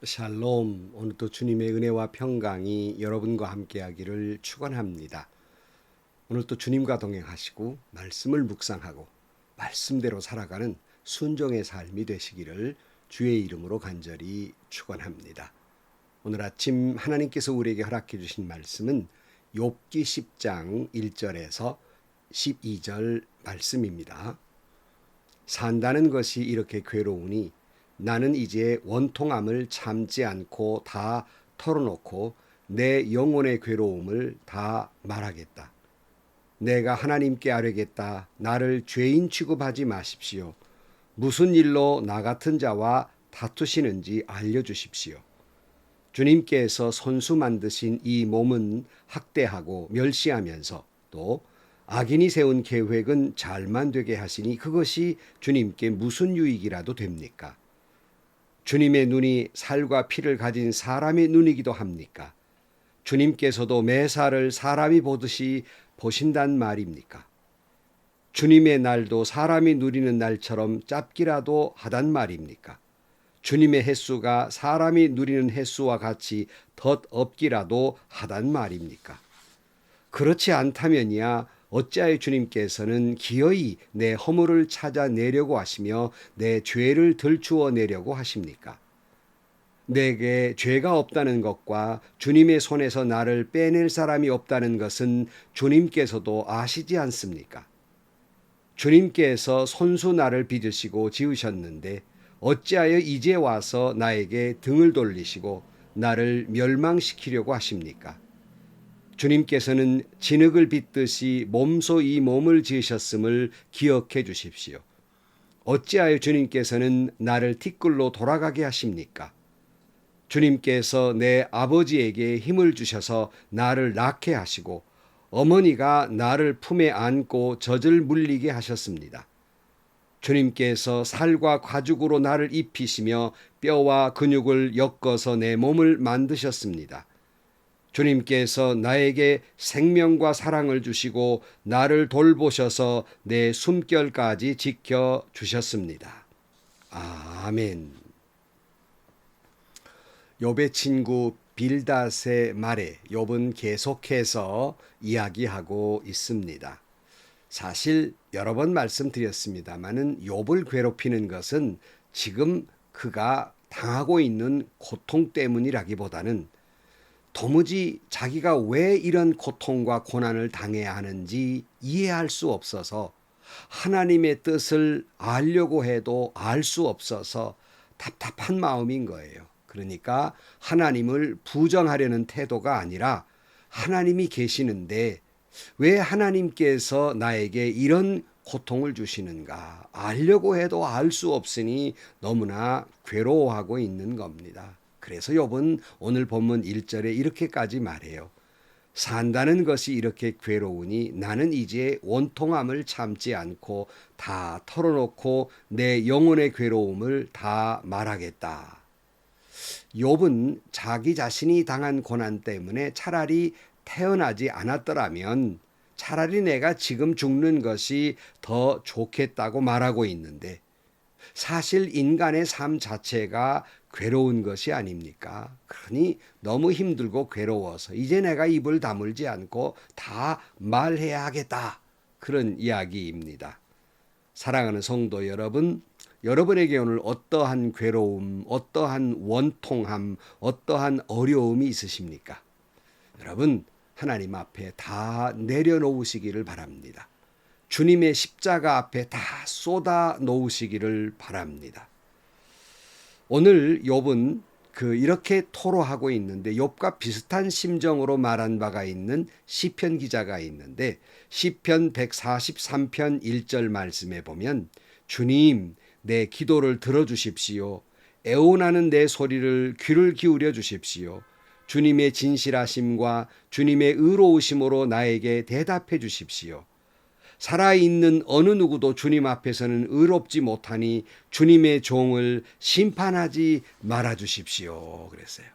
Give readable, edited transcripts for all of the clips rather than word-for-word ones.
샬롬, 오늘도 주님의 은혜와 평강이 여러분과 함께하기를 축원합니다. 오늘도 주님과 동행하시고 말씀을 묵상하고 말씀대로 살아가는 순종의 삶이 되시기를 주의 이름으로 간절히 축원합니다. 오늘 아침 하나님께서 우리에게 허락해 주신 말씀은 욥기 10장 1절에서 12절 말씀입니다. 산다는 것이 이렇게 괴로우니 나는 이제 원통함을 참지 않고 다 털어놓고 내 영혼의 괴로움을 다 말하겠다. 내가 하나님께 아뢰겠다. 나를 죄인 취급하지 마십시오. 무슨 일로 나 같은 자와 다투시는지 알려주십시오. 주님께서 손수 만드신 이 몸은 학대하고 멸시하면서 또 악인이 세운 계획은 잘만 되게 하시니 그것이 주님께 무슨 유익이라도 됩니까? 주님의 눈이 살과 피를 가진 사람의 눈이기도 합니까? 주님께서도 매사를 사람이 보듯이 보신단 말입니까? 주님의 날도 사람이 누리는 날처럼 짧기라도 하단 말입니까? 주님의 횟수가 사람이 누리는 횟수와 같이 덧없기라도 하단 말입니까? 그렇지 않다면야 어찌하여 주님께서는 기어이 내 허물을 찾아내려고 하시며 내 죄를 들추어내려고 하십니까? 내게 죄가 없다는 것과 주님의 손에서 나를 빼낼 사람이 없다는 것은 주님께서도 아시지 않습니까? 주님께서 손수 나를 빚으시고 지으셨는데 어찌하여 이제 와서 나에게 등을 돌리시고 나를 멸망시키려고 하십니까? 주님께서는 진흙을 빚듯이 몸소 이 몸을 지으셨음을 기억해 주십시오. 어찌하여 주님께서는 나를 티끌로 돌아가게 하십니까? 주님께서 내 아버지에게 힘을 주셔서 나를 낳게 하시고 어머니가 나를 품에 안고 젖을 물리게 하셨습니다. 주님께서 살과 가죽으로 나를 입히시며 뼈와 근육을 엮어서 내 몸을 만드셨습니다. 주님께서 나에게 생명과 사랑을 주시고 나를 돌보셔서 내 숨결까지 지켜주셨습니다. 아멘. 욥의 친구 빌닷의 말에 욥은 계속해서 이야기하고 있습니다. 사실 여러 번 말씀드렸습니다마는 욥을 괴롭히는 것은 지금 그가 당하고 있는 고통 때문이라기보다는 도무지 자기가 왜 이런 고통과 고난을 당해야 하는지 이해할 수 없어서 하나님의 뜻을 알려고 해도 알 수 없어서 답답한 마음인 거예요. 그러니까 하나님을 부정하려는 태도가 아니라 하나님이 계시는데 왜 하나님께서 나에게 이런 고통을 주시는가 알려고 해도 알 수 없으니 너무나 괴로워하고 있는 겁니다. 그래서 욥은 오늘 본문 1절에 이렇게까지 말해요. 산다는 것이 이렇게 괴로우니 나는 이제 원통함을 참지 않고 다 털어놓고 내 영혼의 괴로움을 다 말하겠다. 욥은 자기 자신이 당한 고난 때문에 차라리 태어나지 않았더라면 차라리 내가 지금 죽는 것이 더 좋겠다고 말하고 있는데 사실 인간의 삶 자체가 괴로운 것이 아닙니까? 그러니 너무 힘들고 괴로워서 이제 내가 입을 다물지 않고 다 말해야 하겠다. 그런 이야기입니다. 사랑하는 성도 여러분, 여러분에게 오늘 어떠한 괴로움, 어떠한 원통함, 어떠한 어려움이 있으십니까? 여러분, 하나님 앞에 다 내려놓으시기를 바랍니다. 주님의 십자가 앞에 다 쏟아 놓으시기를 바랍니다. 오늘 욥은 이렇게 토로하고 있는데 욥과 비슷한 심정으로 말한 바가 있는 시편 기자가 있는데 시편 143편 1절 말씀에 보면 주님 내 기도를 들어주십시오. 애원하는 내 소리를 귀를 기울여 주십시오. 주님의 진실하심과 주님의 의로우심으로 나에게 대답해 주십시오. 살아있는 어느 누구도 주님 앞에서는 의롭지 못하니 주님의 종을 심판하지 말아 주십시오. 그랬어요.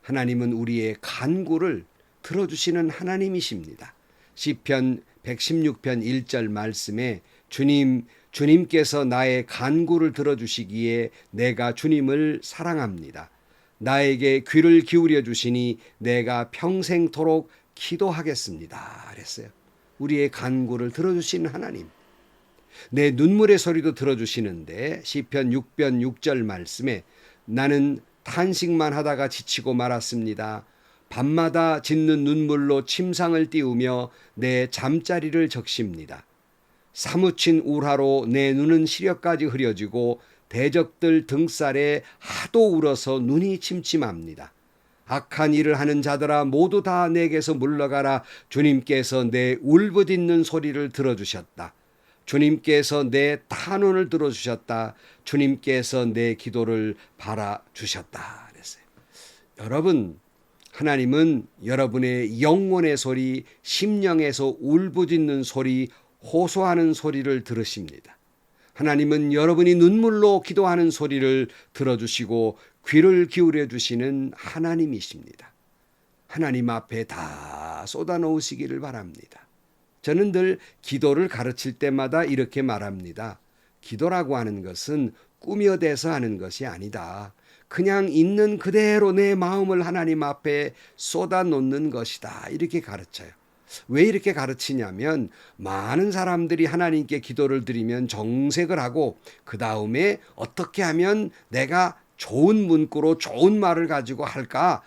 하나님은 우리의 간구를 들어주시는 하나님이십니다. 시편 116편 1절 말씀에 주님 주님께서 나의 간구를 들어주시기에 내가 주님을 사랑합니다. 나에게 귀를 기울여 주시니 내가 평생토록 기도하겠습니다. 그랬어요. 우리의 간구를 들어주시는 하나님. 내 눈물의 소리도 들어주시는데 시편 6편 6절 말씀에 나는 탄식만 하다가 지치고 말았습니다. 밤마다 짓는 눈물로 침상을 띄우며 내 잠자리를 적십니다. 사무친 울화로 내 눈은 시력까지 흐려지고 대적들 등살에 하도 울어서 눈이 침침합니다. 악한 일을 하는 자들아 모두 다 내게서 물러가라. 주님께서 내 울부짖는 소리를 들어주셨다. 주님께서 내 탄원을 들어주셨다. 주님께서 내 기도를 바라주셨다. 그랬어요. 여러분, 하나님은 여러분의 영혼의 소리, 심령에서 울부짖는 소리, 호소하는 소리를 들으십니다. 하나님은 여러분이 눈물로 기도하는 소리를 들어주시고 귀를 기울여 주시는 하나님이십니다. 하나님 앞에 다 쏟아놓으시기를 바랍니다. 저는 늘 기도를 가르칠 때마다 이렇게 말합니다. 기도라고 하는 것은 꾸며대서 하는 것이 아니다. 그냥 있는 그대로 내 마음을 하나님 앞에 쏟아놓는 것이다. 이렇게 가르쳐요. 왜 이렇게 가르치냐면 많은 사람들이 하나님께 기도를 드리면 정색을 하고 그 다음에 어떻게 하면 내가 좋은 문구로 좋은 말을 가지고 할까?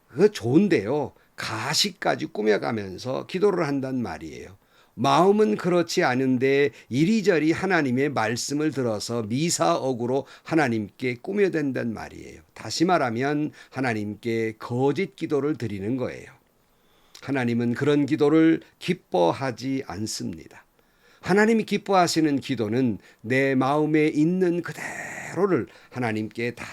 그거 좋은데요. 가시까지 꾸며가면서 기도를 한단 말이에요. 마음은 그렇지 않은데 이리저리 하나님의 말씀을 들어서 미사억으로 하나님께 꾸며댄단 말이에요. 다시 말하면 하나님께 거짓 기도를 드리는 거예요. 하나님은 그런 기도를 기뻐하지 않습니다. 하나님이 기뻐하시는 기도는 내 마음에 있는 그대로를 하나님께 다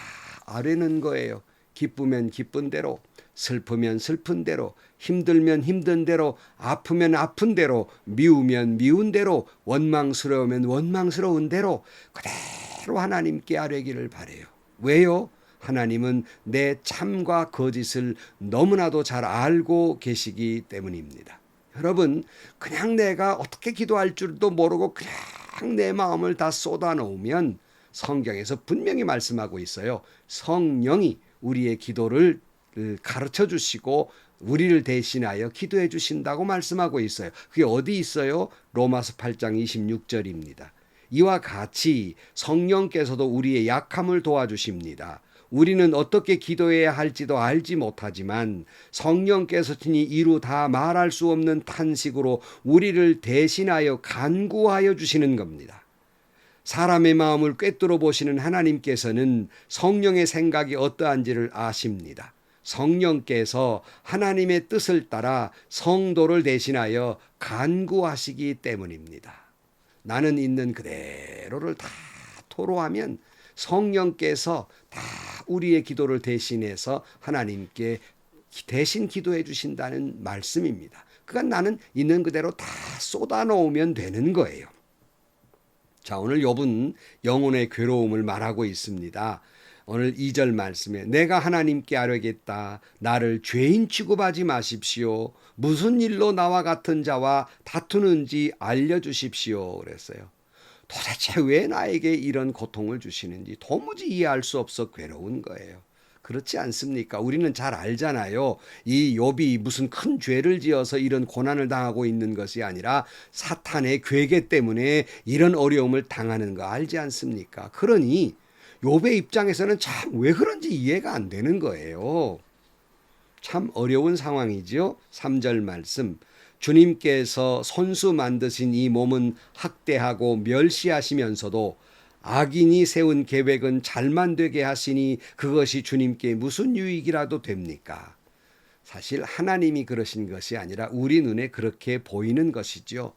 아뢰는 거예요. 기쁘면 기쁜 대로, 슬프면 슬픈 대로, 힘들면 힘든 대로, 아프면 아픈 대로, 미우면 미운 대로, 원망스러우면 원망스러운 대로 그대로 하나님께 아뢰기를 바라요. 왜요? 하나님은 내 참과 거짓을 너무나도 잘 알고 계시기 때문입니다. 여러분, 그냥 내가 어떻게 기도할 줄도 모르고 그냥 내 마음을 다 쏟아놓으면 성경에서 분명히 말씀하고 있어요. 성령이 우리의 기도를 가르쳐 주시고 우리를 대신하여 기도해 주신다고 말씀하고 있어요. 그게 어디 있어요? 로마서 8장 26절입니다. 이와 같이 성령께서도 우리의 약함을 도와주십니다. 우리는 어떻게 기도해야 할지도 알지 못하지만 성령께서 친히 이루 다 말할 수 없는 탄식으로 우리를 대신하여 간구하여 주시는 겁니다. 사람의 마음을 꿰뚫어 보시는 하나님께서는 성령의 생각이 어떠한지를 아십니다. 성령께서 하나님의 뜻을 따라 성도를 대신하여 간구하시기 때문입니다. 나는 있는 그대로를 다 토로하면 성령께서 다 우리의 기도를 대신해서 하나님께 대신 기도해 주신다는 말씀입니다. 그러니까 나는 있는 그대로 다 쏟아놓으면 되는 거예요. 자, 오늘 욥은 영혼의 괴로움을 말하고 있습니다. 오늘 2절 말씀에 내가 하나님께 아뢰겠다. 나를 죄인 취급하지 마십시오. 무슨 일로 나와 같은 자와 다투는지 알려주십시오. 그랬어요. 도대체 왜 나에게 이런 고통을 주시는지 도무지 이해할 수 없어 괴로운 거예요. 그렇지 않습니까? 우리는 잘 알잖아요. 이 욥이 무슨 큰 죄를 지어서 이런 고난을 당하고 있는 것이 아니라 사탄의 괴계 때문에 이런 어려움을 당하는 거 알지 않습니까? 그러니 욥의 입장에서는 참 왜 그런지 이해가 안 되는 거예요. 참 어려운 상황이죠. 3절 말씀. 주님께서 손수 만드신 이 몸은 학대하고 멸시하시면서도 악인이 세운 계획은 잘만 되게 하시니 그것이 주님께 무슨 유익이라도 됩니까? 사실 하나님이 그러신 것이 아니라 우리 눈에 그렇게 보이는 것이죠.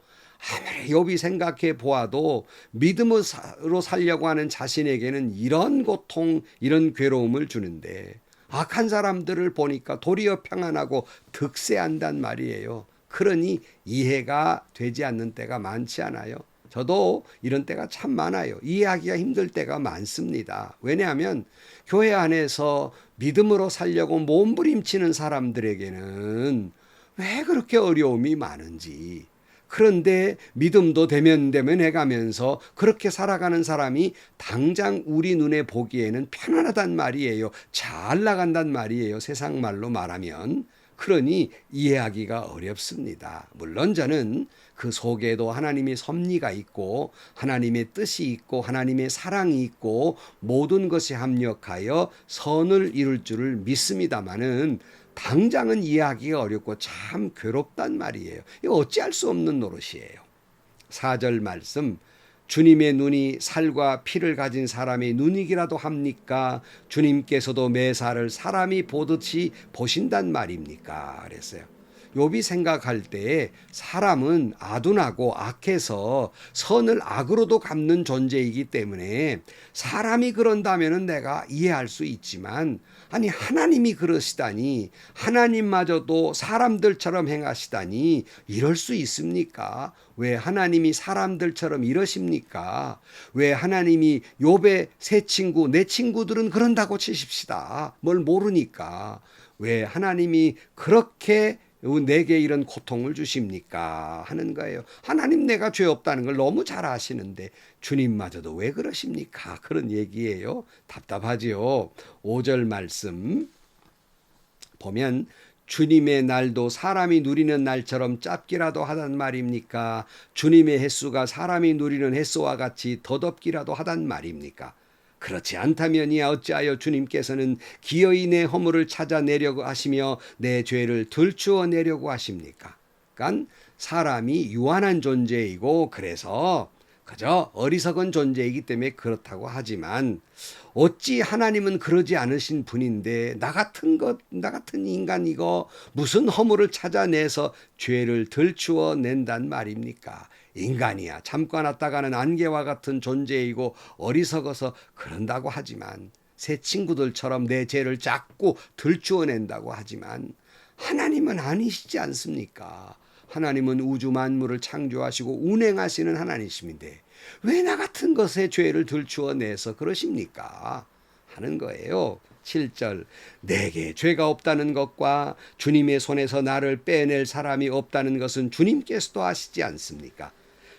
아무리 욥이 생각해 보아도 믿음으로 살려고 하는 자신에게는 이런 고통, 이런 괴로움을 주는데 악한 사람들을 보니까 도리어 평안하고 득세한단 말이에요. 그러니 이해가 되지 않는 때가 많지 않아요? 저도 이런 때가 참 많아요. 이해하기가 힘들 때가 많습니다. 왜냐하면 교회 안에서 믿음으로 살려고 몸부림치는 사람들에게는 왜 그렇게 어려움이 많은지, 그런데 믿음도 대면대면해 가면서 그렇게 살아가는 사람이 당장 우리 눈에 보기에는 편안하단 말이에요. 잘 나간단 말이에요. 세상 말로 말하면. 그러니 이해하기가 어렵습니다. 물론 저는 그 속에도 하나님의 섭리가 있고 하나님의 뜻이 있고 하나님의 사랑이 있고 모든 것이 합력하여 선을 이룰 줄을 믿습니다마는 당장은 이해하기가 어렵고 참 괴롭단 말이에요. 이거 어찌할 수 없는 노릇이에요. 4절 말씀, 주님의 눈이 살과 피를 가진 사람의 눈이기라도 합니까? 주님께서도 매사를 사람이 보듯이 보신단 말입니까? 그랬어요. 욥이 생각할 때에 사람은 아둔하고 악해서 선을 악으로도 갚는 존재이기 때문에 사람이 그런다면 내가 이해할 수 있지만 아니 하나님이 그러시다니 하나님마저도 사람들처럼 행하시다니 이럴 수 있습니까? 왜 하나님이 사람들처럼 이러십니까? 왜 하나님이 욥의 세 친구 내 친구들은 그런다고 치십시다. 뭘 모르니까 왜 하나님이 그렇게 내게 이런 고통을 주십니까? 하는 거예요. 하나님 내가 죄 없다는 걸 너무 잘 아시는데 주님마저도 왜 그러십니까? 그런 얘기예요. 답답하지요. 5절 말씀 보면 주님의 날도 사람이 누리는 날처럼 짧기라도 하단 말입니까? 주님의 횟수가 사람이 누리는 횟수와 같이 더덥기라도 하단 말입니까? 그렇지 않다면이야 어찌하여 주님께서는 기어이 내 허물을 찾아내려고 하시며 내 죄를 들추어내려고 하십니까? 그러니까 사람이 유한한 존재이고 그래서 그저 어리석은 존재이기 때문에 그렇다고 하지만 어찌 하나님은 그러지 않으신 분인데 나 같은 인간 이거 무슨 허물을 찾아내서 죄를 들추어 낸단 말입니까? 인간이야 잠깐 왔다가는 안개와 같은 존재이고 어리석어서 그런다고 하지만 새 친구들처럼 내 죄를 자꾸 들추어낸다고 하지만 하나님은 아니시지 않습니까? 하나님은 우주 만물을 창조하시고 운행하시는 하나님이신데 왜 나 같은 것에 죄를 들추어내서 그러십니까? 하는 거예요. 7절 내게 죄가 없다는 것과 주님의 손에서 나를 빼낼 사람이 없다는 것은 주님께서도 아시지 않습니까?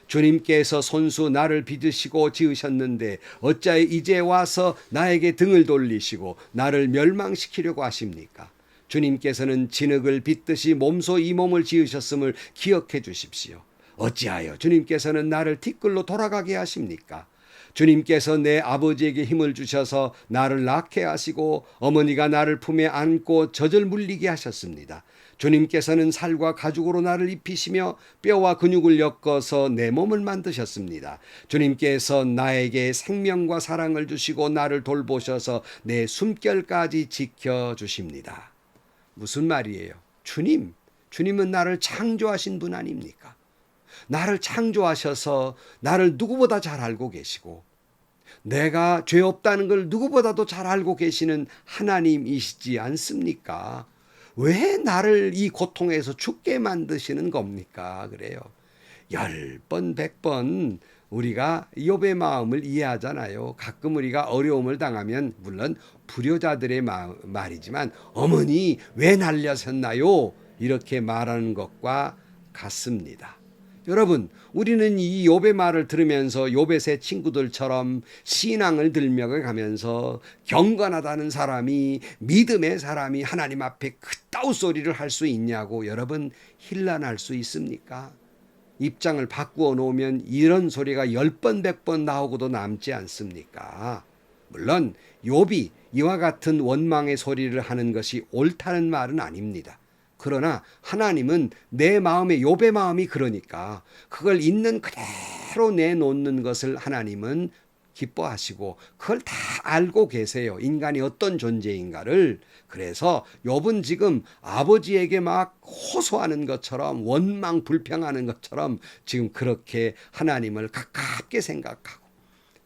주님께서 손수 나를 빚으시고 지으셨는데 어찌하여 이제 와서 나에게 등을 돌리시고 나를 멸망시키려고 하십니까? 주님께서는 진흙을 빚듯이 몸소 이 몸을 지으셨음을 기억해 주십시오. 어찌하여 주님께서는 나를 티끌로 돌아가게 하십니까? 주님께서 내 아버지에게 힘을 주셔서 나를 낳게 하시고 어머니가 나를 품에 안고 젖을 물리게 하셨습니다. 주님께서는 살과 가죽으로 나를 입히시며 뼈와 근육을 엮어서 내 몸을 만드셨습니다. 주님께서 나에게 생명과 사랑을 주시고 나를 돌보셔서 내 숨결까지 지켜주십니다. 무슨 말이에요? 주님은 나를 창조하신 분 아닙니까? 나를 창조하셔서 나를 누구보다 잘 알고 계시고 내가 죄 없다는 걸 누구보다도 잘 알고 계시는 하나님이시지 않습니까? 왜 나를 이 고통에서 죽게 만드시는 겁니까? 그래요. 10번, 100번 우리가 욥의 마음을 이해하잖아요. 가끔 우리가 어려움을 당하면 물론 불효자들의 말이지만 어머니 왜 날려셨나요? 이렇게 말하는 것과 같습니다. 여러분, 우리는 이 욥의 말을 들으면서 욥의 새 친구들처럼 신앙을 들며 가면서 경건하다는 사람이 믿음의 사람이 하나님 앞에 그따위 소리를 할 수 있냐고 여러분 힐난할 수 있습니까? 입장을 바꾸어 놓으면 이런 소리가 10번 100번 나오고도 남지 않습니까? 물론 욥이 이와 같은 원망의 소리를 하는 것이 옳다는 말은 아닙니다. 그러나 하나님은 내 마음에 욥의 마음이 그러니까 그걸 있는 그대로 내놓는 것을 하나님은 기뻐하시고 그걸 다 알고 계세요. 인간이 어떤 존재인가를. 그래서 욥은 지금 아버지에게 막 호소하는 것처럼 원망 불평하는 것처럼 지금 그렇게 하나님을 가깝게 생각하고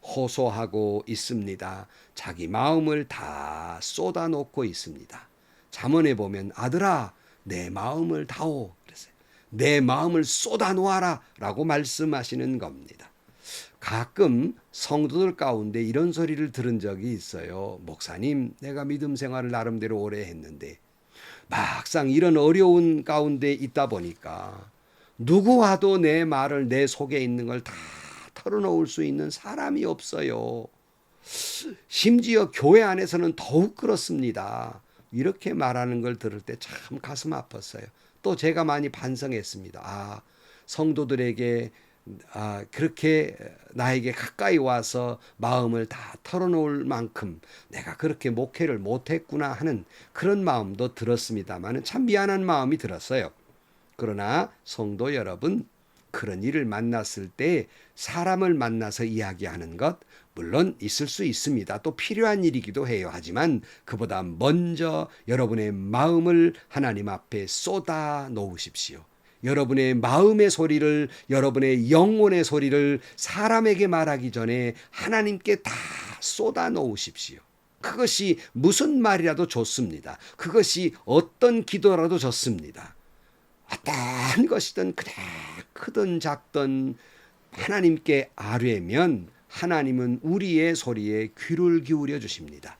호소하고 있습니다. 자기 마음을 다 쏟아놓고 있습니다. 잠언에 보면 아들아 내 마음을 다오 그랬어요. 내 마음을 쏟아놓아라 라고 말씀하시는 겁니다. 가끔 성도들 가운데 이런 소리를 들은 적이 있어요. 목사님, 내가 믿음 생활을 나름대로 오래 했는데 막상 이런 어려운 가운데 있다 보니까 누구와도 내 말을, 내 속에 있는 걸 다 털어놓을 수 있는 사람이 없어요. 심지어 교회 안에서는 더욱 그렇습니다. 이렇게 말하는 걸 들을 때 참 가슴 아팠어요. 또 제가 많이 반성했습니다. 성도들에게 그렇게 나에게 가까이 와서 마음을 다 털어놓을 만큼 내가 그렇게 목회를 못했구나 하는 그런 마음도 들었습니다만 참 미안한 마음이 들었어요. 그러나 성도 여러분, 그런 일을 만났을 때 사람을 만나서 이야기하는 것 물론 있을 수 있습니다. 또 필요한 일이기도 해요. 하지만 그보다 먼저 여러분의 마음을 하나님 앞에 쏟아 놓으십시오. 여러분의 마음의 소리를, 여러분의 영혼의 소리를 사람에게 말하기 전에 하나님께 다 쏟아 놓으십시오. 그것이 무슨 말이라도 좋습니다. 그것이 어떤 기도라도 좋습니다. 어떤 것이든 그래 크든 작든 하나님께 아뢰면 하나님은 우리의 소리에 귀를 기울여 주십니다.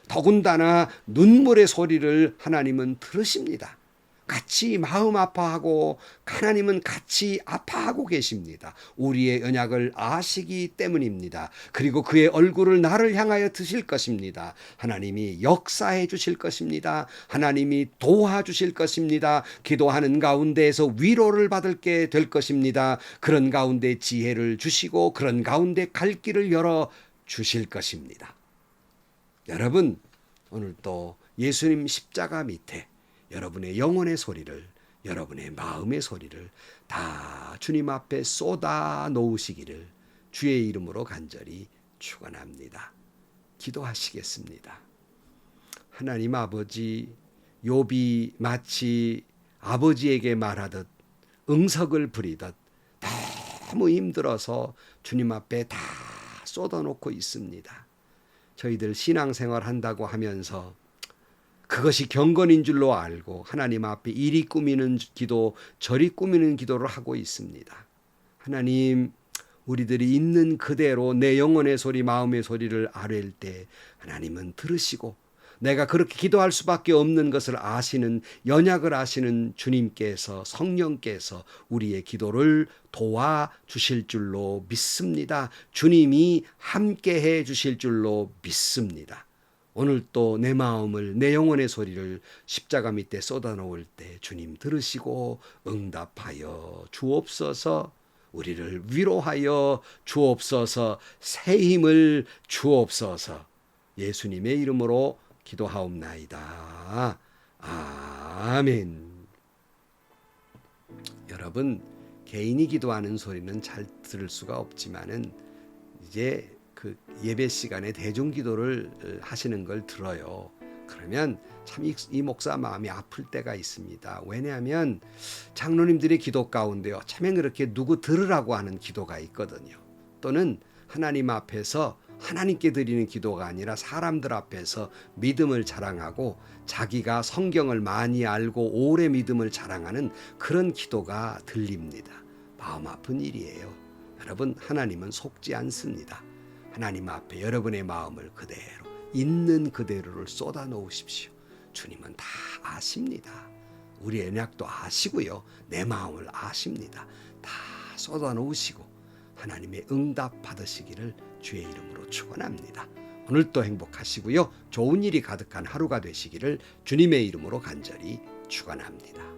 더군다나 눈물의 소리를 하나님은 들으십니다. 같이 마음 아파하고 하나님은 같이 아파하고 계십니다. 우리의 언약을 아시기 때문입니다. 그리고 그의 얼굴을 나를 향하여 드실 것입니다. 하나님이 역사해 주실 것입니다. 하나님이 도와주실 것입니다. 기도하는 가운데에서 위로를 받게 될 것입니다. 그런 가운데 지혜를 주시고 그런 가운데 갈 길을 열어 주실 것입니다. 여러분, 오늘 또 예수님 십자가 밑에 여러분의 영혼의 소리를, 여러분의 마음의 소리를 다 주님 앞에 쏟아 놓으시기를 주의 이름으로 간절히 축원합니다. 기도하시겠습니다. 하나님 아버지, 욥이 마치 아버지에게 말하듯 응석을 부리듯 너무 힘들어서 주님 앞에 다 쏟아놓고 있습니다. 저희들 신앙생활 한다고 하면서 그것이 경건인 줄로 알고 하나님 앞에 이리 꾸미는 기도, 저리 꾸미는 기도를 하고 있습니다. 하나님, 우리들이 있는 그대로 내 영혼의 소리, 마음의 소리를 아뢰일 때 하나님은 들으시고 내가 그렇게 기도할 수밖에 없는 것을 아시는, 연약을 아시는 주님께서, 성령께서 우리의 기도를 도와주실 줄로 믿습니다. 주님이 함께해 주실 줄로 믿습니다. 오늘 또 내 마음을, 내 영혼의 소리를 십자가 밑에 쏟아놓을 때 주님 들으시고 응답하여 주옵소서. 우리를 위로하여 주옵소서. 새 힘을 주옵소서. 예수님의 이름으로 기도하옵나이다. 아멘. 여러분, 개인이 기도하는 소리는 잘 들을 수가 없지만은 이제 그 예배 시간에 대중기도를 하시는 걸 들어요. 그러면 참 이 목사 마음이 아플 때가 있습니다. 왜냐하면 장로님들의 기도 가운데요, 참에 그렇게 누구 들으라고 하는 기도가 있거든요. 또는 하나님 앞에서 하나님께 드리는 기도가 아니라 사람들 앞에서 믿음을 자랑하고 자기가 성경을 많이 알고 오래 믿음을 자랑하는 그런 기도가 들립니다. 마음 아픈 일이에요. 여러분, 하나님은 속지 않습니다. 하나님 앞에 여러분의 마음을 그대로 있는 그대로를 쏟아 놓으십시오. 주님은 다 아십니다. 우리 언약도 아시고요. 내 마음을 아십니다. 다 쏟아 놓으시고 하나님의 응답 받으시기를 주의 이름으로 축원합니다. 오늘도 행복하시고요. 좋은 일이 가득한 하루가 되시기를 주님의 이름으로 간절히 축원합니다.